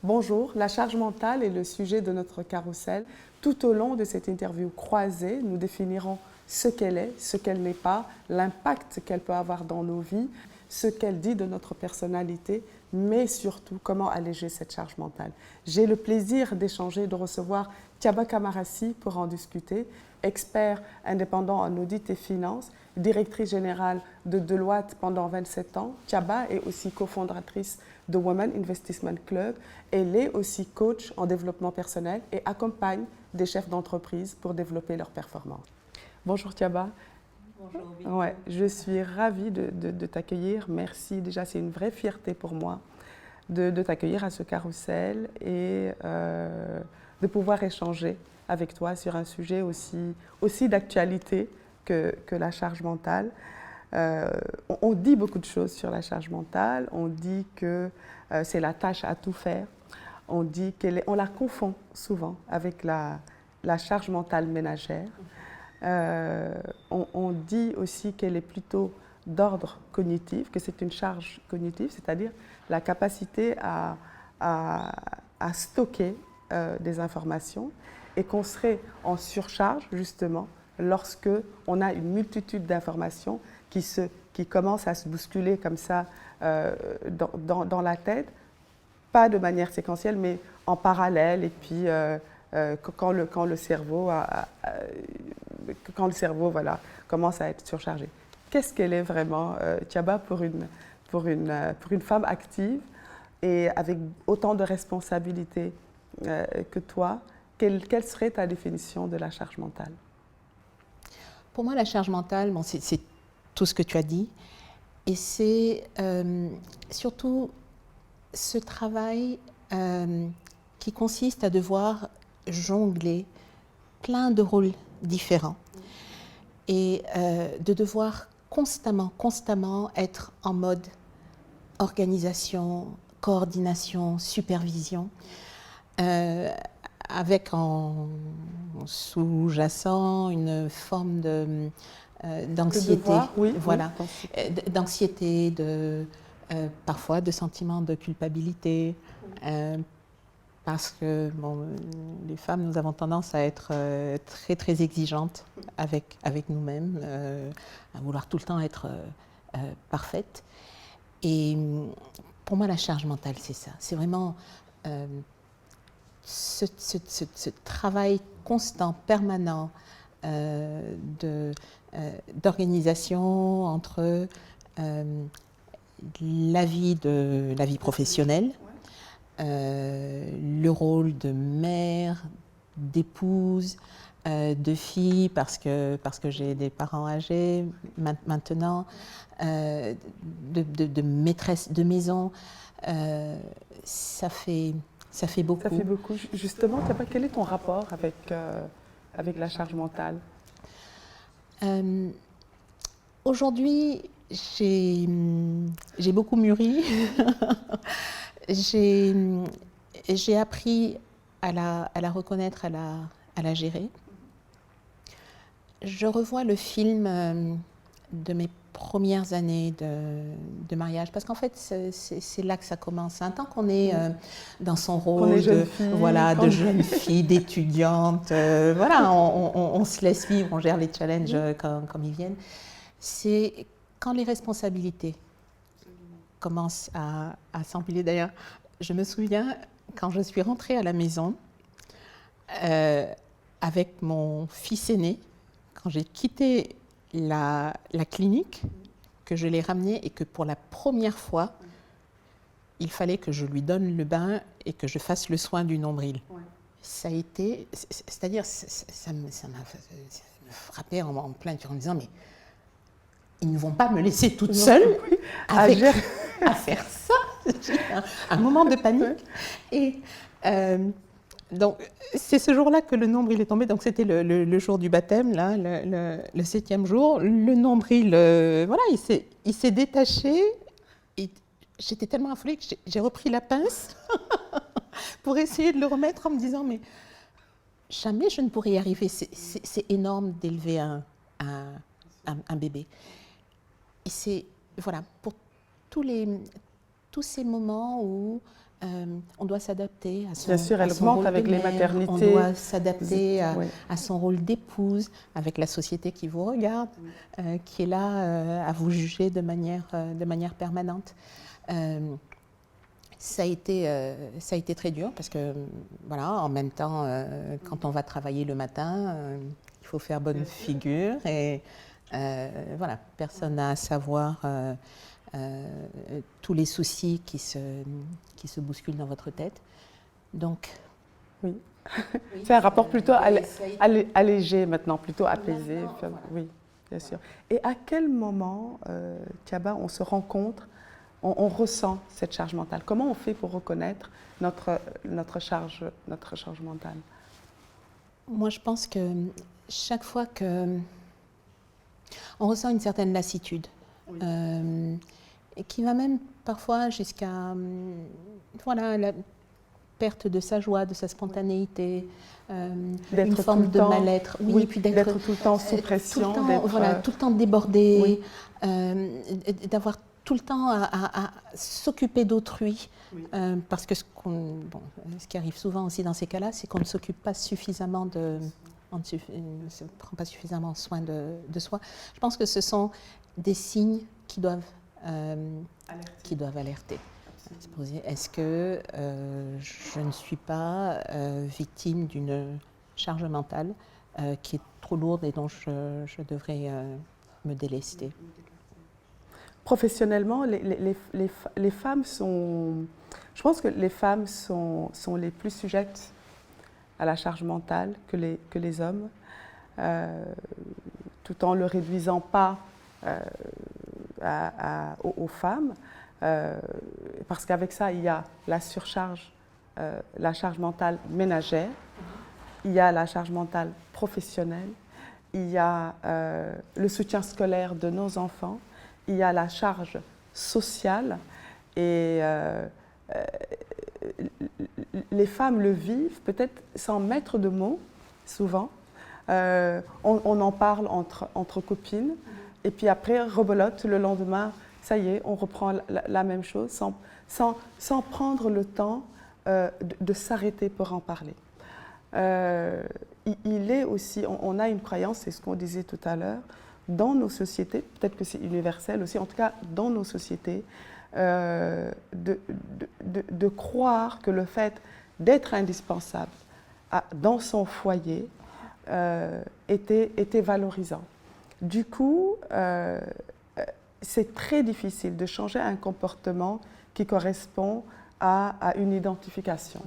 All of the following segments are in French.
Bonjour, la charge mentale est le sujet de notre carrousel. Tout au long de cette interview croisée, nous définirons ce qu'elle est, ce qu'elle n'est pas, l'impact qu'elle peut avoir dans nos vies, ce qu'elle dit de notre personnalité, mais surtout comment alléger cette charge mentale. J'ai le plaisir d'échanger, de recevoir Thiaba Kamarassi pour en discuter, expert indépendant en audit et finance, directrice générale de Deloitte pendant 27 ans. Thiaba est aussi cofondatrice de Women Investment Club. Elle est aussi coach en développement personnel et accompagne des chefs d'entreprise pour développer leurs performances. Bonjour Thiaba. Bonjour. Ouais, je suis ravie de t'accueillir. Merci. Déjà, c'est une vraie fierté pour moi de t'accueillir à ce carrousel et de pouvoir échanger avec toi sur un sujet aussi d'actualité que la charge mentale. On dit beaucoup de choses sur la charge mentale. On dit que c'est la tâche à tout faire. On dit on la confond souvent avec la charge mentale ménagère. On dit aussi qu'elle est plutôt d'ordre cognitif, que c'est une charge cognitive, c'est-à-dire la capacité à stocker des informations et qu'on serait en surcharge justement lorsque on a une multitude d'informations qui commencent à se bousculer comme ça dans la tête, pas de manière séquentielle mais en parallèle et puis quand le cerveau voilà, commence à être surchargé. Qu'est-ce qu'elle est vraiment, Thiaba, pour une femme active et avec autant de responsabilités que toi? Quelle serait ta définition de la charge mentale? Pour moi, la charge mentale, bon, c'est tout ce que tu as dit. Et c'est surtout ce travail qui consiste à devoir jongler plein de rôles différents et de devoir constamment être en mode organisation, coordination, supervision, avec en sous-jacent une forme d'anxiété, oui, voilà, oui, d'anxiété, parfois de sentiments de culpabilité, parce que bon, les femmes, nous avons tendance à être très exigeantes avec nous-mêmes, à vouloir tout le temps être parfaites. Et pour moi, la charge mentale, c'est ça. C'est vraiment ce travail constant, permanent d'organisation entre la vie professionnelle, le rôle de mère, d'épouse, de fille, parce que j'ai des parents âgés maintenant, de maîtresse de maison. Ça fait beaucoup. Ça fait beaucoup. Justement, quel est ton rapport avec la charge mentale? Aujourd'hui, j'ai beaucoup mûri. J'ai appris à la reconnaître, à la gérer. Je revois le film de mes premières années de mariage, parce qu'en fait, c'est là que ça commence. Tant qu'on est dans son rôle de jeune fille, d'étudiante, voilà, on se laisse vivre, on gère les challenges comme ils viennent. C'est quand les responsabilités commencent à s'empiler. D'ailleurs, je me souviens, quand je suis rentrée à la maison, avec mon fils aîné, quand j'ai quitté la clinique, que je l'ai ramené et que pour la première fois, il fallait que je lui donne le bain et que je fasse le soin du nombril. Ouais. Ça a été, c'est-à-dire, ça m'a frappé en plein cœur en me disant, mais ils ne vont pas me laisser toute seule à faire ça. Un moment de panique. Et donc, c'est ce jour-là que le nombril est tombé. Donc, c'était le jour du baptême, là, le 7e jour. Le nombril, voilà, il s'est détaché. Et j'étais tellement affolée que j'ai repris la pince pour essayer de le remettre en me disant, mais jamais je ne pourrais y arriver. C'est énorme d'élever un bébé. Et c'est, voilà, pour tous ces moments où on doit s'adapter à son, bien sûr, elle à son augmente rôle avec de les mère, maternités. on doit s'adapter Oui. à son rôle d'épouse, avec la société qui vous regarde, qui est là à vous juger de manière permanente. Ça a été très dur parce que, voilà, en même temps, quand on va travailler le matin, il faut faire bonne figure et voilà, personne n'a à savoir tous les soucis qui se bousculent dans votre tête. Donc, oui. C'est un rapport plutôt allégé maintenant, plutôt apaisé. Voilà. Oui, bien sûr. Et à quel moment, Thiaba, on se rencontre, on ressent cette charge mentale? Comment on fait pour reconnaître notre charge mentale? Moi, je pense que chaque fois que on ressent une certaine lassitude, oui. Et qui va même parfois jusqu'à voilà, la perte de sa joie, de sa spontanéité, une forme de mal-être. Oui, puis d'être tout le temps sous pression. Tout le temps débordé, oui. D'avoir tout le temps à s'occuper d'autrui. Oui. Parce que ce qui arrive souvent aussi dans ces cas-là, c'est qu'on ne s'occupe pas suffisamment on ne se prend pas suffisamment soin de soi. Je pense que ce sont des signes qui doivent alerter. Est-ce que je ne suis pas victime d'une charge mentale qui est trop lourde et dont je devrais me délester? Professionnellement, les femmes sont... Je pense que les femmes sont les plus sujettes à la charge mentale que les hommes, tout en ne le réduisant pas aux femmes, parce qu'avec ça, il y a la surcharge, la charge mentale ménagère, il y a la charge mentale professionnelle, il y a le soutien scolaire de nos enfants, il y a la charge sociale et les femmes le vivent peut-être sans mettre de mots, souvent. On en parle entre copines et puis après, rebelote, le lendemain, ça y est, on reprend la même chose sans prendre le temps de s'arrêter pour en parler. Il est aussi, on a une croyance, c'est ce qu'on disait tout à l'heure, dans nos sociétés, peut-être que c'est universel aussi, en tout cas dans nos sociétés, de croire que le fait d'être indispensable dans son foyer était valorisant. Du coup, c'est très difficile de changer un comportement qui correspond à une identification.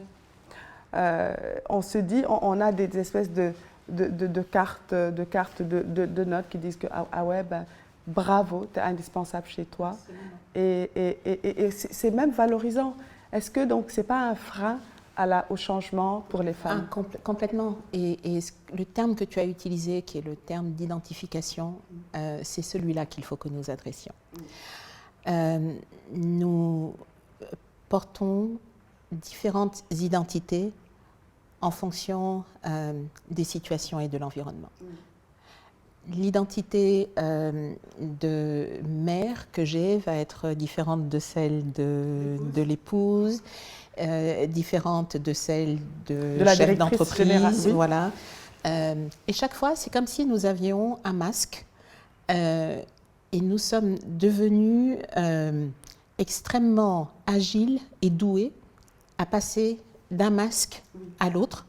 On se dit, on a des espèces de cartes de notes qui disent que ah ouais, ben, bravo, tu es indispensable chez toi. Et c'est même valorisant. Est-ce que donc c'est pas un frein au changement pour les femmes? Complètement. Et le terme que tu as utilisé, qui est le terme d'identification, c'est celui-là qu'il faut que nous adressions. Nous portons différentes identités en fonction des situations et de l'environnement. L'identité de mère que j'ai va être différente de celle de l'épouse, différente de celle de la chef d'entreprise. Oui. Voilà. Et chaque fois, c'est comme si nous avions un masque et nous sommes devenus extrêmement agiles et doués à passer d'un masque à l'autre,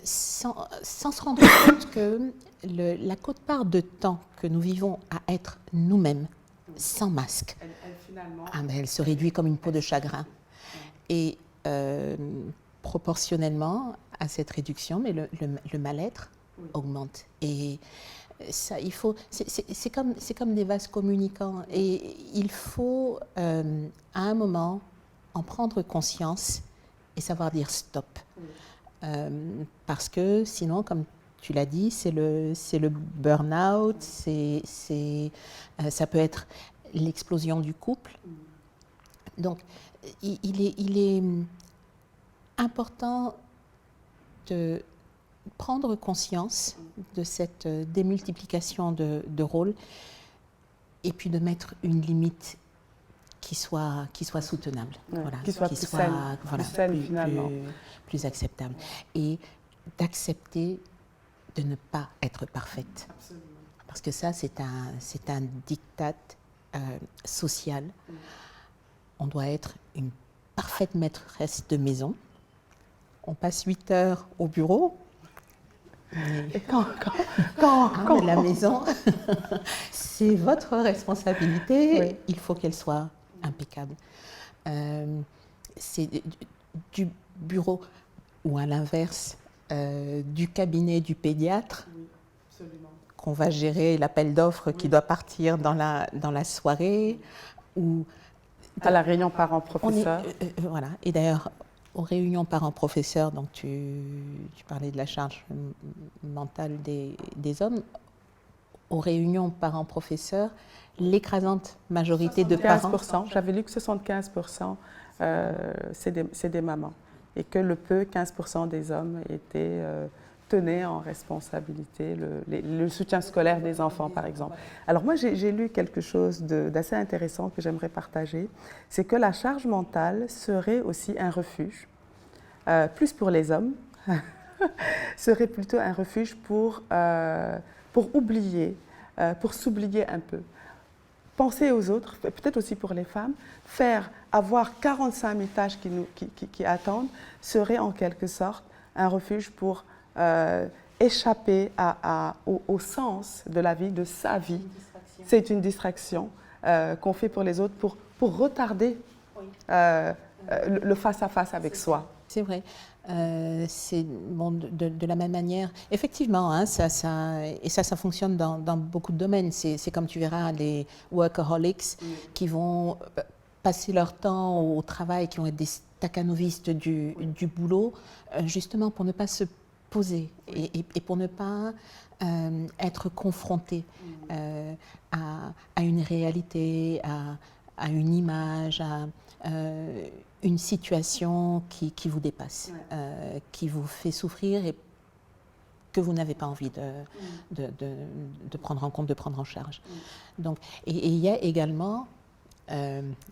sans se rendre compte que la quote-part de temps que nous vivons à être nous-mêmes, sans masque, elle se réduit comme une peau de chagrin. Et proportionnellement à cette réduction, mais le mal-être augmente. Et ça, c'est comme des vases communicants. Et il faut, à un moment, en prendre conscience et savoir dire stop. Parce que sinon, comme tu l'as dit, c'est le burn-out, ça peut être l'explosion du couple. Donc, il est important de prendre conscience de cette démultiplication de rôles et puis de mettre une limite qui soit soutenable, Ouais, voilà, qui soit plus saine, voilà, plus saine, finalement. plus acceptable. Et d'accepter de ne pas être parfaite. Absolument. Parce que ça, c'est un diktat social. On doit être une parfaite maîtresse de maison. On passe 8 heures au bureau. Et quand Mais la maison, c'est votre responsabilité. Oui. Il faut qu'elle soit impeccable. C'est du bureau ou à l'inverse, du cabinet du pédiatre. Oui, absolument. Qu'on va gérer l'appel d'offres qui doit partir dans la soirée. Ou À la réunion parents-professeurs. Voilà. Et d'ailleurs, aux réunions parents-professeurs, donc tu parlais de la charge mentale des hommes, aux réunions parents-professeurs, l'écrasante majorité de parents... 15%, j'avais lu que 75%, c'est des mamans. Et que le peu, 15% des hommes tenaient en responsabilité le soutien scolaire des enfants, par exemple. Alors moi, j'ai lu quelque chose d'assez intéressant que j'aimerais partager. C'est que la charge mentale serait aussi un refuge, plus pour les hommes, serait plutôt un refuge pour oublier, pour s'oublier un peu. Penser aux autres, peut-être aussi pour les femmes, avoir 45 000 tâches qui attendent, serait en quelque sorte un refuge pour échapper au sens de la vie, de sa vie. C'est une distraction qu'on fait pour les autres pour retarder le face-à-face avec soi. C'est vrai. C'est bon, de la même manière. Effectivement, hein, ça fonctionne dans beaucoup de domaines. C'est comme tu verras les workaholics qui vont passer leur temps au travail, qui vont être des staccanovistes du boulot, justement pour ne pas se poser et pour ne pas être confronté à une réalité, à une image, à une situation qui vous dépasse, qui vous fait souffrir et que vous n'avez pas envie de prendre en compte, de prendre en charge. Donc, et il y a également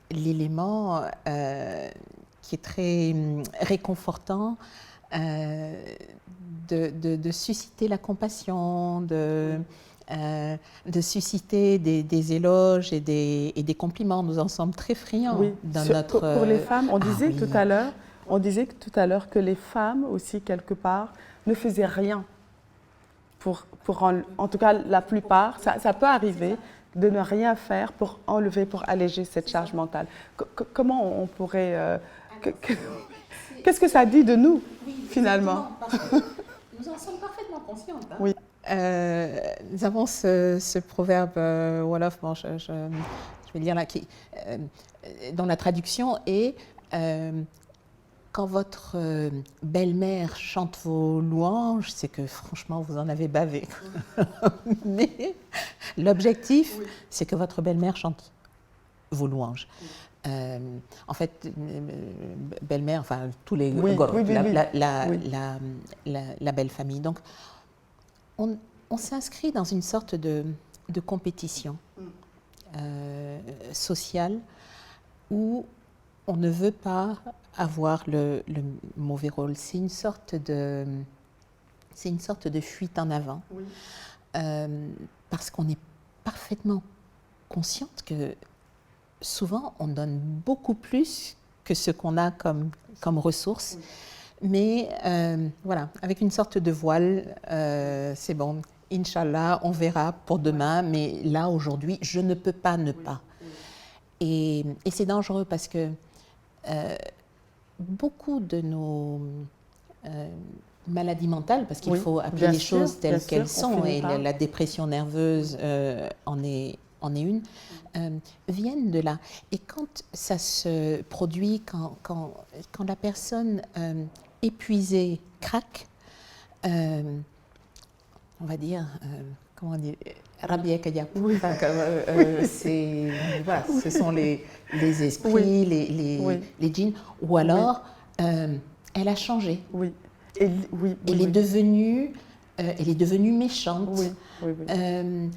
l'élément qui est très réconfortant de susciter la compassion, de susciter des éloges et des compliments. Nous en sommes très friands dans notre... Pour les femmes, on disait tout à l'heure que les femmes aussi, quelque part, ne faisaient rien. En tout cas, la plupart, ça peut arriver de ne rien faire pour enlever, pour alléger cette charge mentale. Comment on pourrait... Qu'est-ce que ça dit de nous, finalement? Parce que nous en sommes parfaitement conscientes. Hein. Oui. Nous avons ce proverbe Wolof, bon, je vais le dire là, dont la traduction est quand votre belle-mère chante vos louanges, c'est que franchement vous en avez bavé. Mais l'objectif, c'est que votre belle-mère chante vos louanges. En fait, belle-mère, enfin tous les la belle famille. Donc, on s'inscrit dans une sorte de compétition sociale où on ne veut pas avoir le mauvais rôle. C'est une sorte de fuite en avant, parce qu'on est parfaitement consciente que souvent on donne beaucoup plus que ce qu'on a comme ressources. Mais voilà, avec une sorte de voile, c'est bon, Inch'Allah, on verra pour demain, mais là, aujourd'hui, je ne peux pas ne pas. Et c'est dangereux parce que beaucoup de nos maladies mentales, parce qu'il faut appeler les choses telles qu'elles sont, et la dépression nerveuse en est une, viennent de là. Et quand ça se produit, quand la personne épuisée craque, on va dire, comment on dit, Rabia Kadiap. Enfin, voilà, ce sont les esprits, les djinns, ou alors elle a changé. Elle est devenue méchante. Elle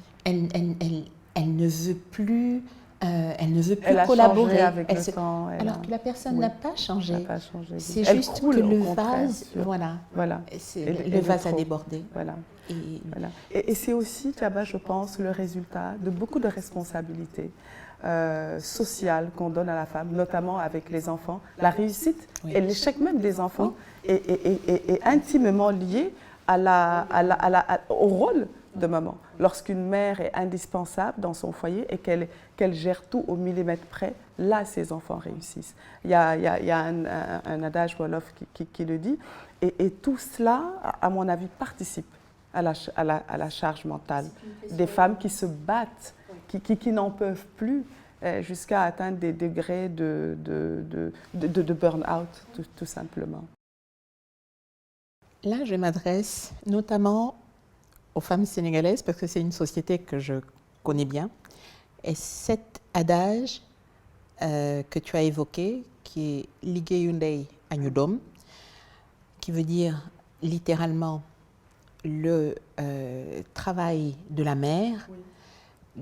ne veut plus elle ne veut plus Elle a collaborer. changé avec le temps. Alors que la personne oui, n'a pas changé. n'a pas changé. C'est Elle juste croule, que au le contraire, vase, voilà, Et le vase a trop. débordé. Voilà. Et, Voilà. Et c'est aussi, Thiaba, je pense, le résultat de beaucoup de responsabilités sociales qu'on donne à la femme, notamment avec les enfants. La réussite Oui. et l'échec même des enfants est intimement lié au rôle de maman. Lorsqu'une mère est indispensable dans son foyer et qu'elle gère tout au millimètre près, là, ses enfants réussissent. Il y a un adage Wolof qui le dit. Et tout cela, à mon avis, participe à la charge mentale des femmes qui se battent, qui n'en peuvent plus, jusqu'à atteindre des degrés de burn-out, tout simplement. Là, je m'adresse notamment aux femmes sénégalaises parce que c'est une société que je connais bien. Et cet adage que tu as évoqué, qui est Ligeyundei Anyudom, qui veut dire littéralement le travail de la mère, oui,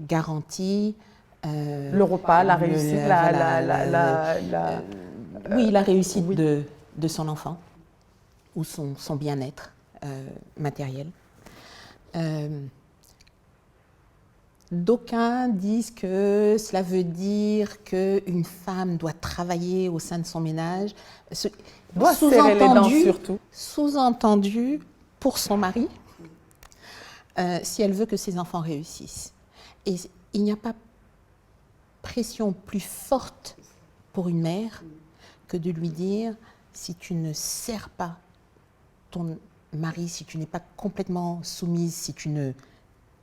garantit le repas, la réussite, oui, la réussite oui, de son enfant ou son bien-être matériel. D'aucuns disent que cela veut dire qu'une femme doit travailler au sein de son ménage. Doit serrer les dents surtout. Sous-entendu pour son mari, si elle veut que ses enfants réussissent. Et il n'y a pas pression plus forte pour une mère que de lui dire si tu ne sers pas ton mari, si tu n'es pas complètement soumise, si tu ne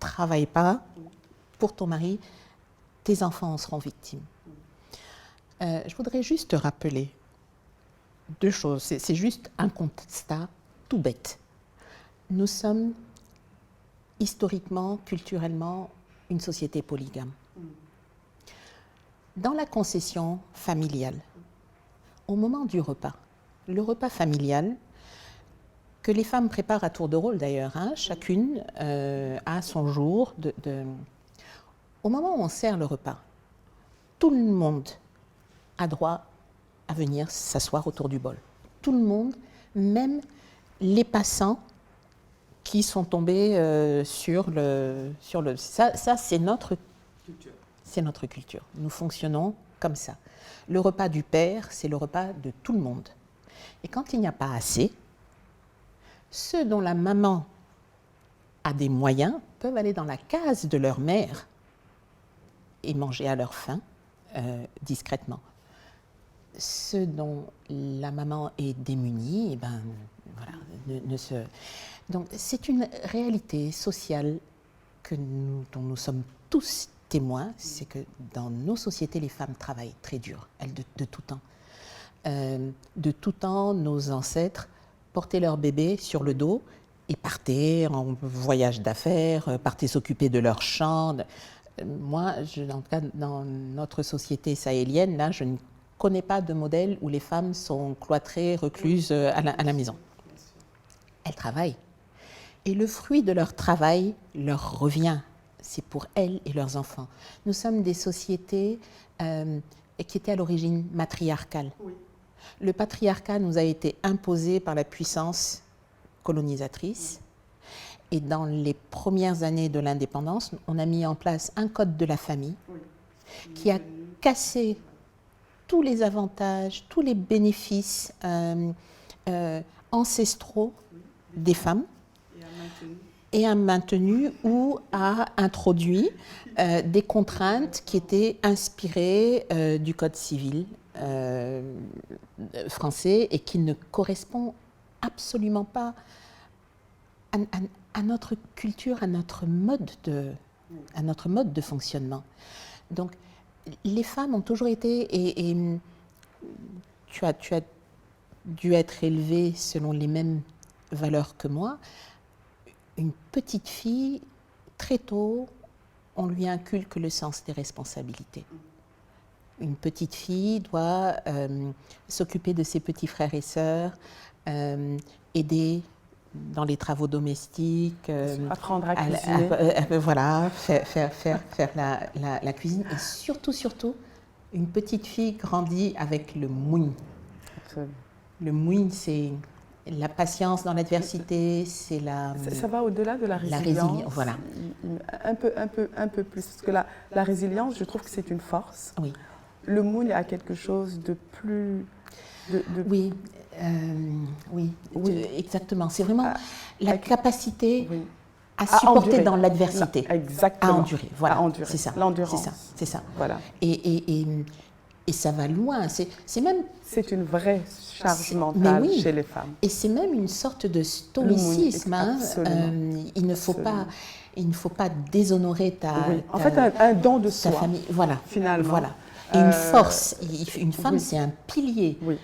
travailles pas pour ton mari, tes enfants en seront victimes. Je voudrais juste te rappeler deux choses. C'est juste un constat tout bête. Nous sommes historiquement, culturellement, une société polygame. Dans la concession familiale, au moment du repas, le repas familial, que les femmes préparent à tour de rôle d'ailleurs, hein, chacune a son jour. Au moment où on sert le repas, tout le monde a droit à venir s'asseoir autour du bol. Tout le monde, même les passants qui sont tombés sur le... Ça c'est notre culture. C'est notre culture. Nous fonctionnons comme ça. Le repas du père, c'est le repas de tout le monde. Et quand il n'y a pas assez, ceux dont la maman a des moyens peuvent aller dans la case de leur mère et manger à leur faim discrètement. Ceux dont la maman est démunie, eh ben, voilà, Donc c'est une réalité sociale dont nous sommes tous témoins, c'est que dans nos sociétés, les femmes travaillent très dur, elles de tout temps. De tout temps, nos ancêtres portaient leur bébé sur le dos et partaient en voyage d'affaires, partaient s'occuper de leurs champs. Moi, en tout cas, dans notre société sahélienne, là, je ne connais pas de modèle où les femmes sont cloîtrées, recluses à la maison. Elles travaillent. Et le fruit de leur travail leur revient. C'est pour elles et leurs enfants. Nous sommes des sociétés qui étaient à l'origine matriarcales. Oui. Le patriarcat nous a été imposé par la puissance colonisatrice. Oui. Et dans les premières années de l'indépendance, on a mis en place un code de la famille oui. qui a cassé tous les avantages, tous les bénéfices ancestraux oui. des femmes. Et a maintenu ou a introduit des contraintes qui étaient inspirées du Code civil français et qui ne correspondent absolument pas à notre culture, à notre mode de fonctionnement. Donc, les femmes ont toujours été, et tu as dû être élevée selon les mêmes valeurs que moi. Une petite fille, très tôt, on lui inculque le sens des responsabilités. Une petite fille doit s'occuper de ses petits frères et sœurs, aider dans les travaux domestiques, apprendre à cuisiner. Voilà, faire la cuisine. Et surtout, une petite fille grandit avec le moune. Le moune, c'est la patience dans l'adversité, c'est la... Ça va au-delà de la résilience. Voilà. Un peu plus. Parce que la résilience, je trouve que c'est une force. Oui. Le moune a quelque chose de plus... Oui, exactement. C'est vraiment la capacité à supporter dans l'adversité. Exactement. À endurer, voilà. C'est ça. L'endurance. C'est ça. Voilà. Et ça va loin. C'est même... C'est une vraie charge mentale chez les femmes. Et c'est même une sorte de stoïcisme. Il ne faut pas déshonorer ta... En fait, un don de soi. Famille. Voilà. Finalement. Voilà. Et une force. Une femme, c'est un pilier. Oui.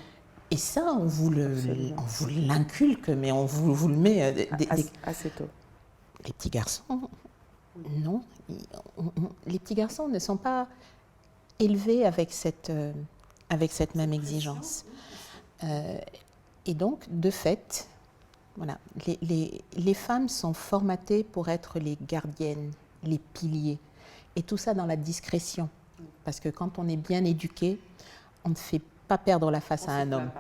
Et ça, on vous l'inculque, mais on vous le met assez tôt. Les petits garçons, non. Les petits garçons ne sont pas élevés avec cette même exigence. Et donc, de fait, voilà, les femmes sont formatées pour être les gardiennes, les piliers. Et tout ça dans la discrétion. Parce que quand on est bien éduqué, on ne fait pas perdre la face à un homme.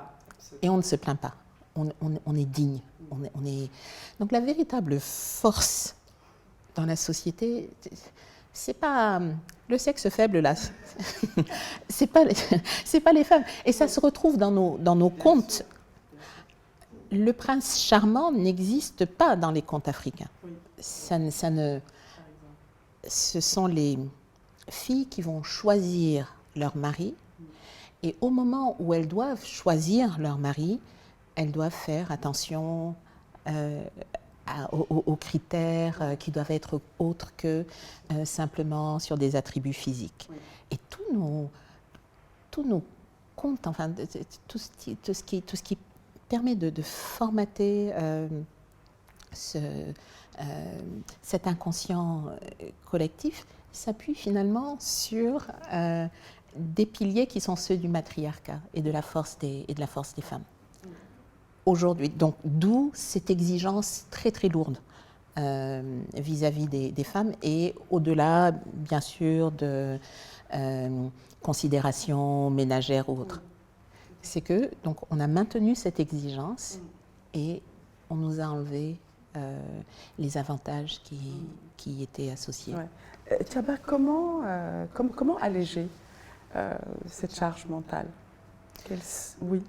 Et on ne se plaint pas. On est digne. Donc la véritable force dans la société, c'est pas le sexe faible là. c'est pas les femmes. Et ça se retrouve dans nos contes. Le prince charmant n'existe pas dans les contes africains. Ce sont les filles qui vont choisir leur mari. Et au moment où elles doivent choisir leur mari, elles doivent faire attention aux critères qui doivent être autres que simplement sur des attributs physiques. Oui. Et tous nos contes, enfin, tout ce qui permet de formater cet inconscient collectif s'appuie finalement sur des piliers qui sont ceux du matriarcat et de la force des femmes. Aujourd'hui, donc d'où cette exigence très très lourde vis-à-vis des femmes et au-delà, bien sûr, de considérations ménagères ou autres. C'est que donc on a maintenu cette exigence et on nous a enlevé les avantages qui y étaient associés. Ouais. Thiaba, comment alléger cette charge mentale? Oui.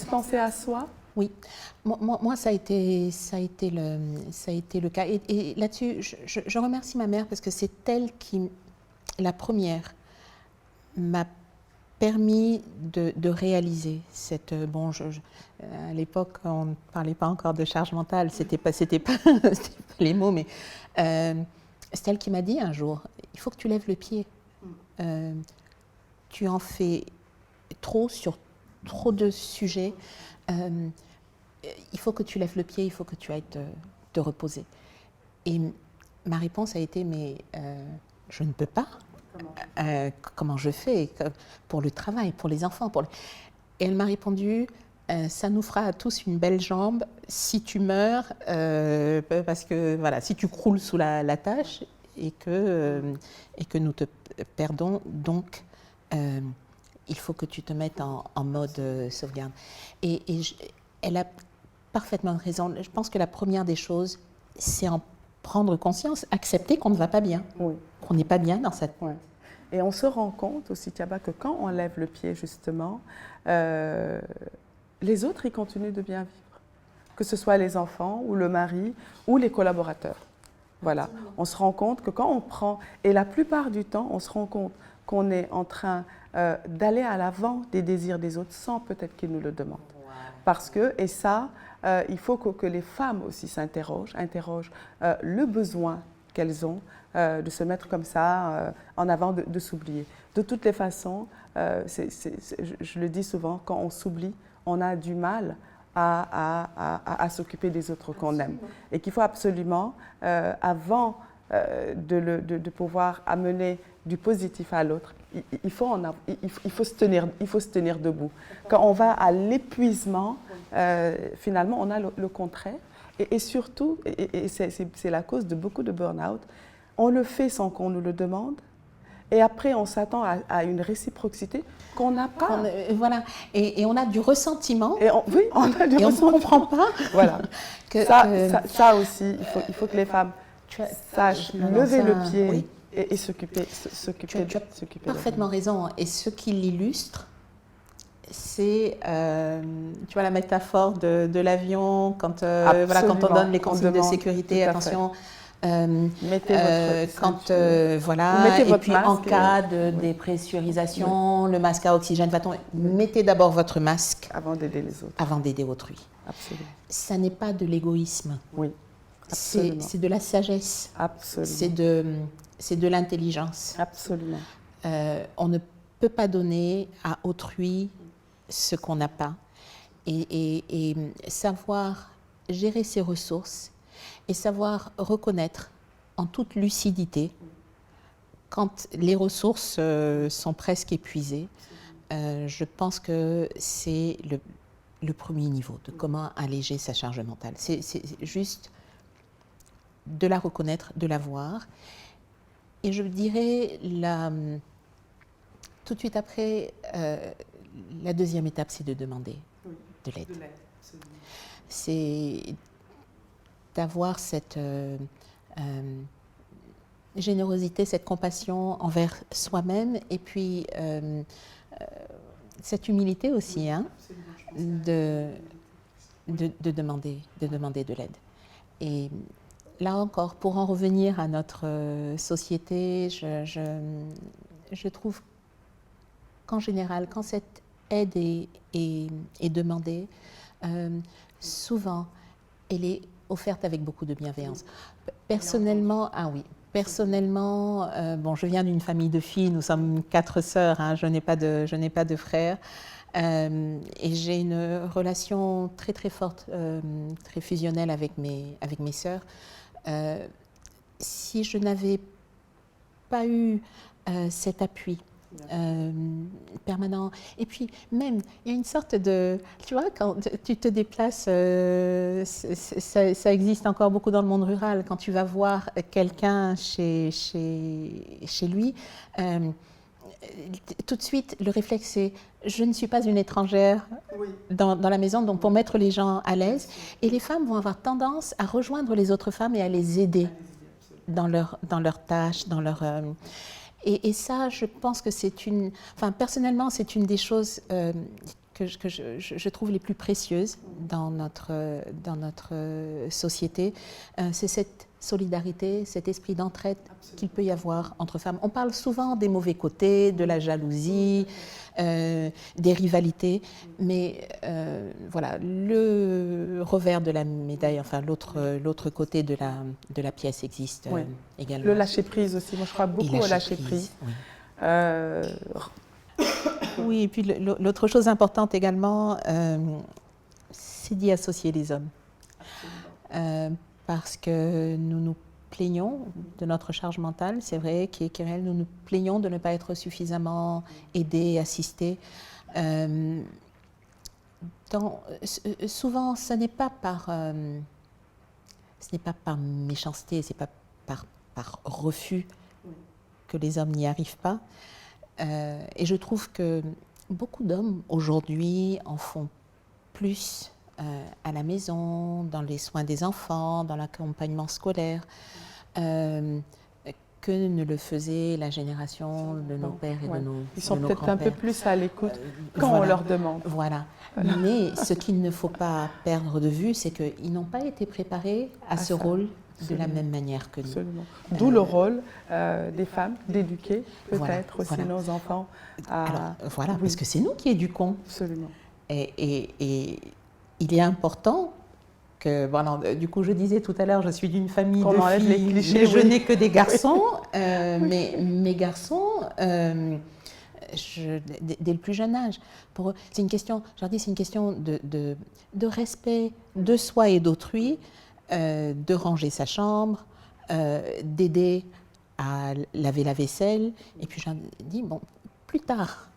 Penser à soi. Oui, moi ça a été le cas. Et là-dessus, je remercie ma mère parce que c'est elle qui, la première, m'a permis de réaliser cette... à l'époque, on ne parlait pas encore de charge mentale, c'était pas les mots, mais c'est elle qui m'a dit un jour, il faut que tu lèves le pied. Tu en fais trop sur trop de sujets. Il faut que tu lèves le pied, il faut que tu ailles te reposer. Et ma réponse a été, mais je ne peux pas. Comment je fais pour le travail, pour les enfants Et elle m'a répondu, ça nous fera à tous une belle jambe si tu meurs, parce que voilà, si tu croules sous la tâche et que nous te perdons, donc il faut que tu te mettes en mode sauvegarde. Et elle a parfaitement raison. Je pense que la première des choses, c'est en prendre conscience, accepter qu'on ne va pas bien, qu'on n'est pas bien dans cette... Ouais. Et on se rend compte aussi, Thiaba, que quand on lève le pied, justement, les autres, ils continuent de bien vivre. Que ce soit les enfants, ou le mari, ou les collaborateurs. Voilà. On se rend compte que quand on prend... Et la plupart du temps, on se rend compte qu'on est en train d'aller à l'avant des désirs des autres sans peut-être qu'ils nous le demandent. Parce que, et ça, il faut que les femmes aussi interrogent le besoin qu'elles ont de se mettre comme ça en avant, de s'oublier. De toutes les façons, je le dis souvent, quand on s'oublie, on a du mal à s'occuper des autres qu'on aime. Et qu'il faut absolument, avant de pouvoir amener du positif à l'autre, il faut se tenir debout. Quand on va à l'épuisement, finalement, on a le contraire. Et surtout, et c'est la cause de beaucoup de burn-out, on le fait sans qu'on nous le demande. Et après, on s'attend à une réciprocité qu'on n'a pas. Voilà. Et on a du ressentiment. Oui, on a du ressentiment. Et on ne comprend pas. Voilà. Ça aussi, il faut que les femmes sachent lever le pied, oui, et s'occuper. Tu as parfaitement raison. Et ce qui l'illustre, c'est, tu vois, la métaphore de l'avion, quand on donne les consignes de sécurité, attention. Mettez votre voilà, et puis masque en cas de dépressurisation, le masque à oxygène va tomber. Mettez d'abord votre masque avant d'aider les autres. Avant d'aider autrui. Absolument. Ça n'est pas de l'égoïsme. Oui. C'est de la sagesse. Absolument. C'est de l'intelligence. Absolument. On ne peut pas donner à autrui ce qu'on n'a pas. Et savoir gérer ses ressources et savoir reconnaître en toute lucidité quand les ressources sont presque épuisées, je pense que c'est le premier niveau de comment alléger sa charge mentale. C'est juste de la reconnaître, de la voir. Et je dirais, tout de suite après, la deuxième étape, c'est de demander de l'aide. C'est d'avoir cette générosité, cette compassion envers soi-même et puis cette humilité aussi, hein, de demander de l'aide. Et là encore, pour en revenir à notre société, je trouve qu'en général, quand cette aide est demandée, souvent, elle est offerte avec beaucoup de bienveillance. Personnellement, bon, je viens d'une famille de filles, nous sommes 4 sœurs, hein, je n'ai pas de frères, et j'ai une relation très très forte, très fusionnelle avec mes sœurs. Si je n'avais pas eu cet appui permanent, et puis même il y a une sorte de, tu vois, quand tu te déplaces, ça existe encore beaucoup dans le monde rural, quand tu vas voir quelqu'un chez lui, tout de suite le réflexe c'est je ne suis pas une étrangère dans la maison, donc pour mettre les gens à l'aise, et les femmes vont avoir tendance à rejoindre les autres femmes et à les aider dans leurs tâches, dans leur et ça, je pense que personnellement, c'est une des choses que je trouve les plus précieuses dans notre société. C'est cette solidarité, cet esprit d'entraide qu'il peut y avoir entre femmes. On parle souvent des mauvais côtés, de la jalousie, des rivalités, mais voilà, le revers de la médaille, enfin l'autre côté de la pièce existe également. Le lâcher-prise aussi, moi je crois beaucoup au lâcher-prise. Oui, et puis l'autre chose importante également, c'est d'y associer les hommes. Parce que nous nous plaignons de notre charge mentale, c'est vrai, Kirel, nous nous plaignons de ne pas être suffisamment aidés, assistés. Souvent, ce n'est pas par méchanceté, ce n'est pas par refus que les hommes n'y arrivent pas. Et je trouve que beaucoup d'hommes aujourd'hui en font plus à la maison, dans les soins des enfants, dans l'accompagnement scolaire, que ne le faisait la génération de nos pères et de nos grands-pères. Ils sont peut-être un peu plus à l'écoute quand on leur demande. Voilà. Mais ce qu'il ne faut pas perdre de vue, c'est qu'ils n'ont pas été préparés à ce rôle de la même manière que nous. Absolument. D'où le rôle des femmes d'éduquer peut-être aussi nos enfants. Parce que c'est nous qui éduquons. Absolument. Et il est important que, du coup je disais tout à l'heure, je suis d'une famille de filles, les clichés, mais je n'ai que des garçons, mais mes garçons, dès le plus jeune âge, pour eux, c'est une question, c'est une question de respect de soi et d'autrui, de ranger sa chambre, d'aider à laver la vaisselle. Et puis j'ai dit, bon, plus tard,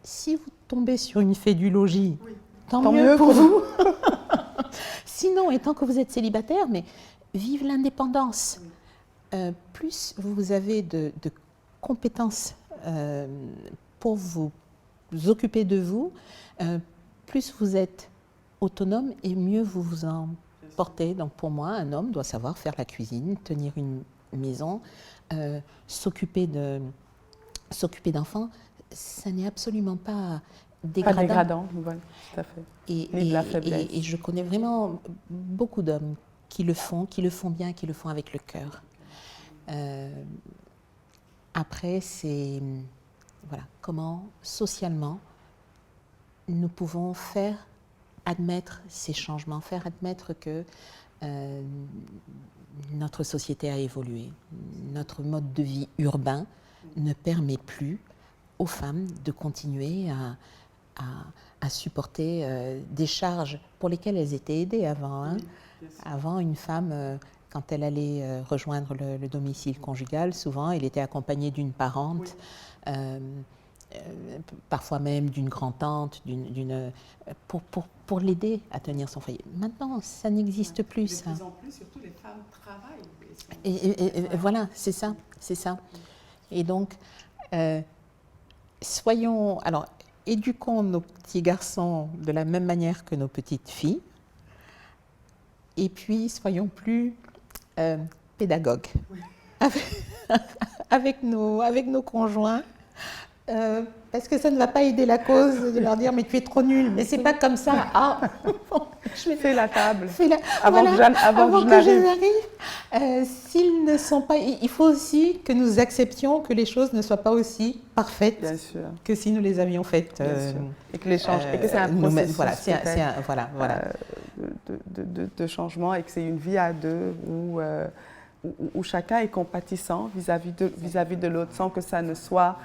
si vous tombez sur une fée du logis, tant mieux pour vous. Sinon, et tant que vous êtes célibataire, mais vive l'indépendance. Plus vous avez de compétences pour vous occuper de vous, plus vous êtes autonome et mieux vous vous en portez. Donc pour moi, un homme doit savoir faire la cuisine, tenir une maison, s'occuper d'enfants. Ça n'est absolument pas dégradant. Pas dégradant, voilà, tout à fait. Ni de la faiblesse. Et je connais vraiment beaucoup d'hommes qui le font bien, qui le font avec le cœur. Après, c'est voilà, comment socialement nous pouvons faire admettre ces changements, faire admettre que notre société a évolué. Notre mode de vie urbain ne permet plus aux femmes de continuer à supporter des charges pour lesquelles elles étaient aidées avant. Hein. Avant, une femme, quand elle allait rejoindre le domicile conjugal, souvent, elle était accompagnée d'une parente, parfois même d'une grand-tante, pour l'aider à tenir son foyer. Maintenant, ça n'existe plus. Ça. De plus en plus, surtout les femmes travaillent. Et voilà, c'est ça. Et donc, éduquons nos petits garçons de la même manière que nos petites filles. Et puis, soyons plus pédagogues avec nos conjoints. Parce que ça ne va pas aider la cause de leur dire mais tu es trop nul, mais c'est pas comme ça. Ah, bon, fais la table avant que je n'arrive. S'ils ne sont pas, il faut aussi que nous acceptions que les choses ne soient pas aussi parfaites que si nous les avions faites. Et que les et que c'est un processus de changement et que c'est une vie à deux où chacun est compatissant vis-à-vis de l'autre sans que ça ne soit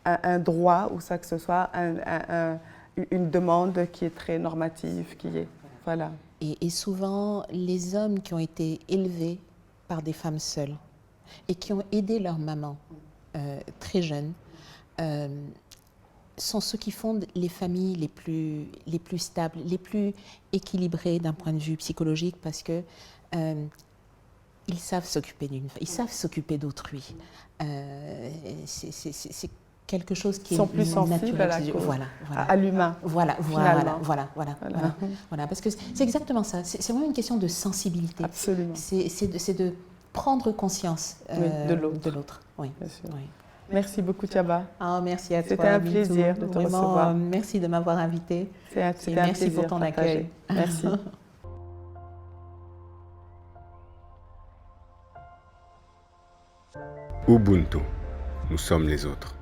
un droit ou ça que ce soit une demande qui est très normative, voilà. Et souvent, les hommes qui ont été élevés par des femmes seules et qui ont aidé leur maman très jeune sont ceux qui fondent les familles les plus stables, les plus équilibrées d'un point de vue psychologique parce que ils savent s'occuper ils savent s'occuper d'autrui. C'est quelque chose qui est sont plus sensibles à l'humain. Voilà, parce que c'est exactement ça. C'est vraiment une question de sensibilité. Absolument. C'est de prendre conscience de l'autre. Oui. Bien sûr. Oui. Merci beaucoup, Thiaba. Merci à toi. C'était un plaisir de te recevoir. Merci de m'avoir invitée. C'était un plaisir pour ton accueil. Merci. Ubuntu, nous sommes les autres.